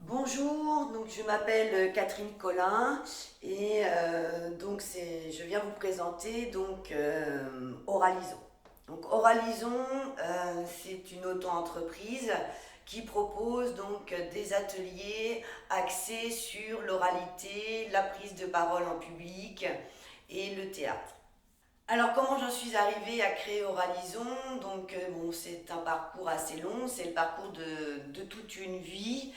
Bonjour, donc je m'appelle Catherine Collin et je viens vous présenter Oralison. Donc Oralison, c'est une auto-entreprise qui propose donc des ateliers axés sur l'oralité, la prise de parole en public et le théâtre. Alors comment j'en suis arrivée à créer Oralison? C'est un parcours assez long, c'est le parcours de toute une vie,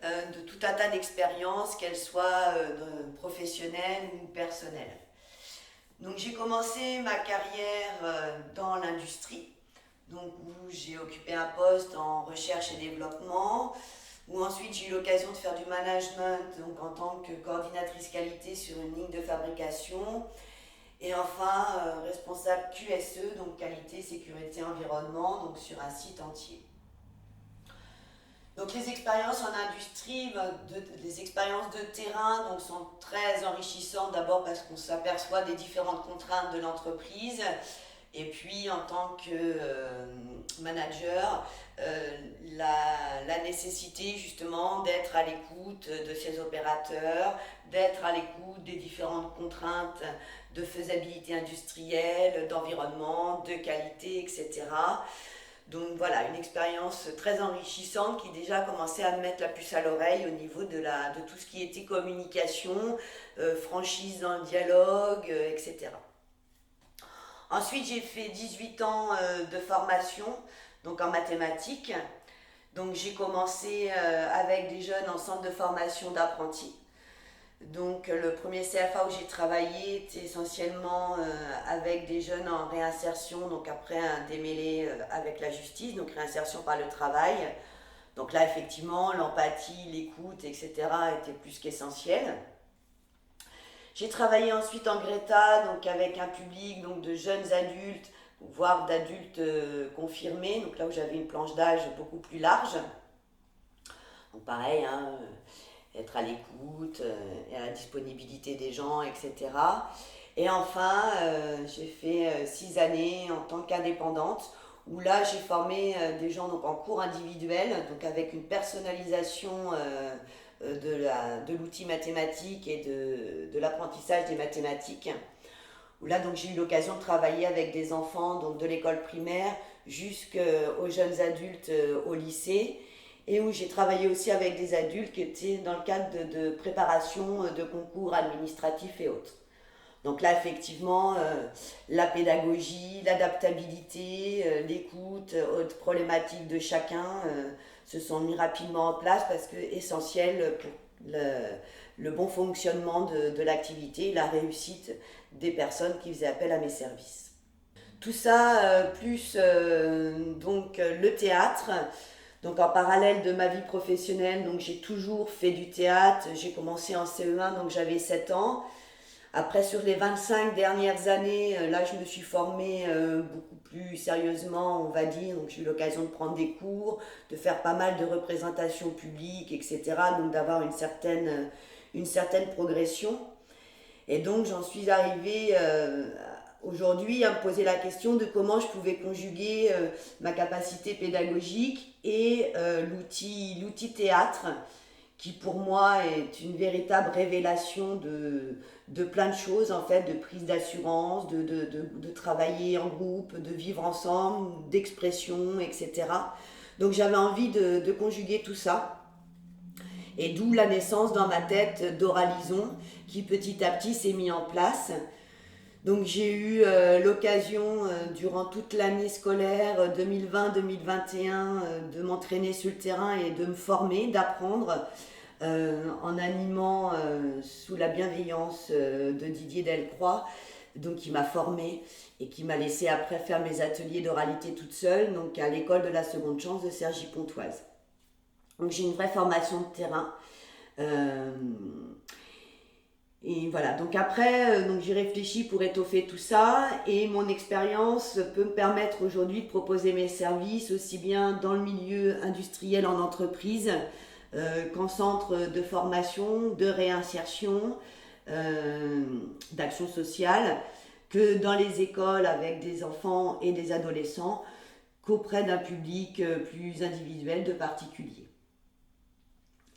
de tout un tas d'expériences, qu'elles soient professionnelles ou personnelles. Donc j'ai commencé ma carrière dans l'industrie, donc où j'ai occupé un poste en recherche et développement, où ensuite j'ai eu l'occasion de faire du management donc en tant que coordinatrice qualité sur une ligne de fabrication, et enfin responsable QSE, donc qualité, sécurité, environnement, donc sur un site entier. Donc les expériences en industrie, les expériences de terrain sont très enrichissantes, d'abord parce qu'on s'aperçoit des différentes contraintes de l'entreprise, et puis en tant que manager, la nécessité justement d'être à l'écoute de ses opérateurs, d'être à l'écoute des différentes contraintes de faisabilité industrielle, d'environnement, de qualité, etc. Donc voilà, une expérience très enrichissante qui déjà commençait à me mettre la puce à l'oreille au niveau de tout ce qui était communication, franchise dans le dialogue, etc. Ensuite, j'ai fait 18 ans de formation, donc en mathématiques. Donc j'ai commencé avec des jeunes en centre de formation d'apprentis. Donc le premier CFA où j'ai travaillé était essentiellement avec des jeunes en réinsertion, donc après un démêlé avec la justice, donc réinsertion par le travail. Donc là effectivement l'empathie, l'écoute, etc. étaient plus qu'essentiels. J'ai travaillé ensuite en Greta, donc avec un public donc de jeunes adultes, voire d'adultes confirmés, donc là où j'avais une planche d'âge beaucoup plus large. Donc pareil, hein, être à l'écoute, et à la disponibilité des gens, etc. Et enfin, j'ai fait 6 années en tant qu'indépendante, où là j'ai formé des gens donc, en cours individuel, donc avec une personnalisation de l'outil mathématique et de l'apprentissage des mathématiques, où là donc j'ai eu l'occasion de travailler avec des enfants donc, de l'école primaire jusqu'aux jeunes adultes au lycée, et où j'ai travaillé aussi avec des adultes qui étaient dans le cadre de préparation de concours administratifs et autres. Donc là, effectivement, la pédagogie, l'adaptabilité, l'écoute aux problématiques de chacun se sont mis rapidement en place parce que essentiel pour le bon fonctionnement de l'activité, la réussite des personnes qui faisaient appel à mes services. Tout ça, plus le théâtre. Donc en parallèle de ma vie professionnelle, donc j'ai toujours fait du théâtre. J'ai commencé en CE1, donc j'avais 7 ans. Après, sur les 25 dernières années, là, je me suis formée beaucoup plus sérieusement, on va dire. Donc j'ai eu l'occasion de prendre des cours, de faire pas mal de représentations publiques, etc. Donc d'avoir une certaine progression. Et donc j'en suis arrivée aujourd'hui à me poser la question de comment je pouvais conjuguer ma capacité pédagogique et l'outil théâtre, qui pour moi est une véritable révélation de plein de choses, en fait, de prise d'assurance, de travailler en groupe, de vivre ensemble, d'expression, etc. Donc j'avais envie de conjuguer tout ça. Et d'où la naissance dans ma tête d'Oralison, qui petit à petit s'est mis en place. Donc j'ai eu l'occasion durant toute l'année scolaire 2020-2021 de m'entraîner sur le terrain et de me former, d'apprendre en animant sous la bienveillance de Didier Delcroix, donc qui m'a formée et qui m'a laissé après faire mes ateliers d'oralité toute seule, donc à l'école de la seconde chance de Cergy-Pontoise. Donc j'ai une vraie formation de terrain. Euh, et voilà, donc après, j'ai réfléchi pour étoffer tout ça, et mon expérience peut me permettre aujourd'hui de proposer mes services aussi bien dans le milieu industriel en entreprise qu'en centre de formation, de réinsertion, euh, d'action sociale, que dans les écoles avec des enfants et des adolescents, qu'auprès d'un public plus individuel de particuliers.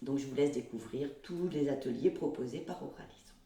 Donc je vous laisse découvrir tous les ateliers proposés par Oralisme.